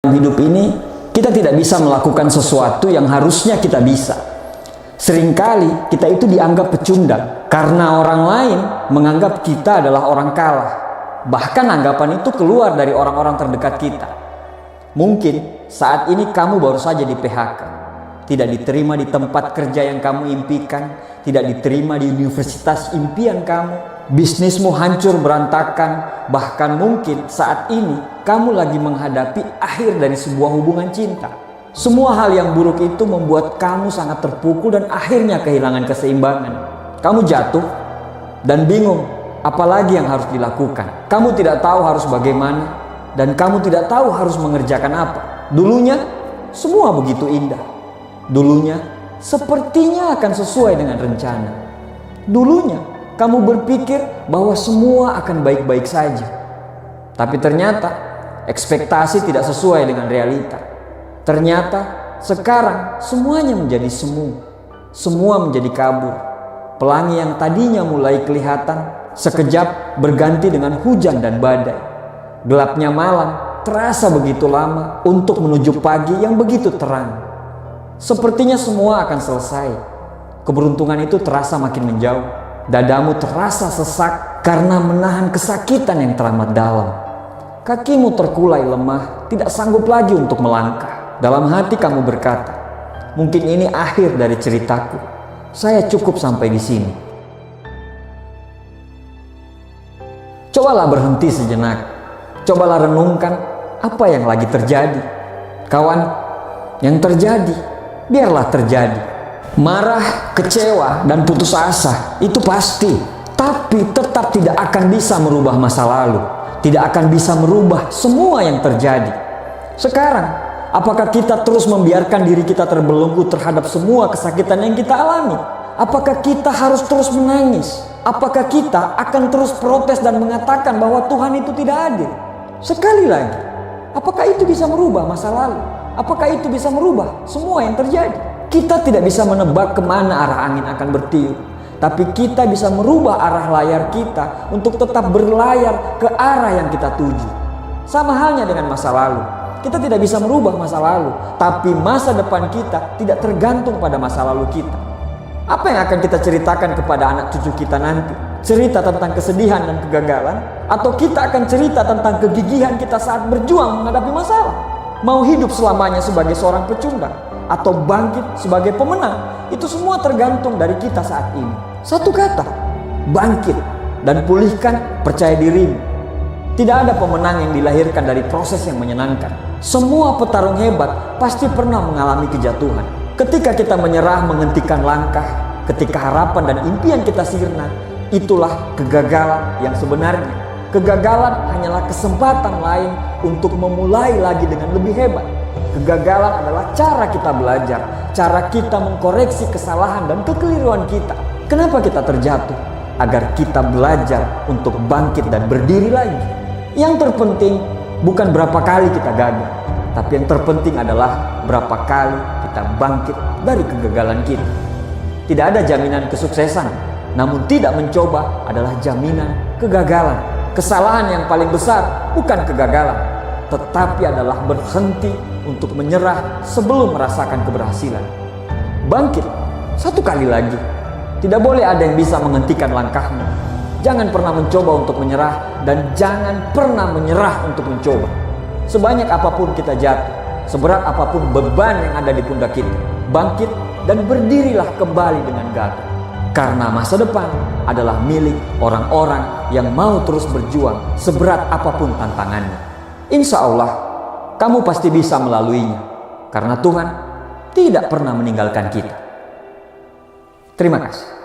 Hidup ini kita tidak bisa melakukan sesuatu yang harusnya kita bisa. Seringkali kita itu dianggap pecundang karena orang lain menganggap kita adalah orang kalah. Bahkan anggapan itu keluar dari orang-orang terdekat kita. Mungkin saat ini kamu baru saja di PHK, tidak diterima di tempat kerja yang kamu impikan, tidak diterima di universitas impian kamu, bisnismu hancur berantakan, bahkan mungkin saat ini kamu lagi menghadapi akhir dari sebuah hubungan cinta. Semua hal yang buruk itu membuat kamu sangat terpukul dan akhirnya kehilangan keseimbangan. Kamu jatuh dan bingung apalagi yang harus dilakukan. Kamu tidak tahu harus bagaimana dan kamu tidak tahu harus mengerjakan apa. Dulunya semua begitu indah. Dulunya sepertinya akan sesuai dengan rencana. Dulunya kamu berpikir bahwa semua akan baik-baik saja. Tapi ternyata ekspektasi tidak sesuai dengan realita. Ternyata sekarang semuanya menjadi semu. Semua menjadi kabur. Pelangi yang tadinya mulai kelihatan sekejap berganti dengan hujan dan badai. Gelapnya malam terasa begitu lama untuk menuju pagi yang begitu terang. Sepertinya semua akan selesai. Keberuntungan itu terasa makin menjauh. Dadamu terasa sesak karena menahan kesakitan yang teramat dalam. Kakimu terkulai lemah, tidak sanggup lagi untuk melangkah. Dalam hati kamu berkata, mungkin ini akhir dari ceritaku. Saya cukup sampai di sini. Cobalah berhenti sejenak. Cobalah renungkan apa yang lagi terjadi. Kawan, yang terjadi, biarlah terjadi. Marah, kecewa, dan putus asa itu pasti, tapi tetap tidak akan bisa merubah masa lalu, tidak akan bisa merubah semua yang terjadi. Sekarang, apakah kita terus membiarkan diri kita terbelenggu terhadap semua kesakitan yang kita alami? Apakah kita harus terus menangis? Apakah kita akan terus protes dan mengatakan bahwa Tuhan itu tidak adil? Sekali lagi, apakah itu bisa merubah masa lalu? Apakah itu bisa merubah semua yang terjadi? Kita tidak bisa menebak kemana arah angin akan bertiup, tapi kita bisa merubah arah layar kita untuk tetap berlayar ke arah yang kita tuju. Sama halnya dengan masa lalu. Kita tidak bisa merubah masa lalu, tapi masa depan kita tidak tergantung pada masa lalu kita. Apa yang akan kita ceritakan kepada anak cucu kita nanti? Cerita tentang kesedihan dan kegagalan? Atau kita akan cerita tentang kegigihan kita saat berjuang menghadapi masalah? Mau hidup selamanya sebagai seorang pecundang? Atau bangkit sebagai pemenang? Itu semua tergantung dari kita saat ini. Satu kata, bangkit dan pulihkan percaya dirimu. Tidak ada pemenang yang dilahirkan dari proses yang menyenangkan. Semua petarung hebat pasti pernah mengalami kejatuhan. Ketika kita menyerah, menghentikan langkah, ketika harapan dan impian kita sirna, itulah kegagalan yang sebenarnya. Kegagalan hanyalah kesempatan lain untuk memulai lagi dengan lebih hebat. Kegagalan adalah cara kita belajar, cara kita mengkoreksi kesalahan dan kekeliruan kita. Kenapa kita terjatuh? Agar kita belajar untuk bangkit dan berdiri lagi. Yang terpenting bukan berapa kali kita gagal, tapi yang terpenting adalah berapa kali kita bangkit dari kegagalan kita. Tidak ada jaminan kesuksesan, namun tidak mencoba adalah jaminan kegagalan. Kesalahan yang paling besar bukan kegagalan, tetapi adalah berhenti untuk menyerah sebelum merasakan keberhasilan. Bangkit satu kali lagi. Tidak boleh ada yang bisa menghentikan langkahmu. Jangan pernah mencoba untuk menyerah dan jangan pernah menyerah untuk mencoba. Sebanyak apapun kita jatuh, seberat apapun beban yang ada di pundak kita, bangkit dan berdirilah kembali dengan gagah. Karena masa depan adalah milik orang-orang yang mau terus berjuang seberat apapun tantangannya. Insya Allah, kamu pasti bisa melaluinya. Karena Tuhan tidak pernah meninggalkan kita. Terima kasih.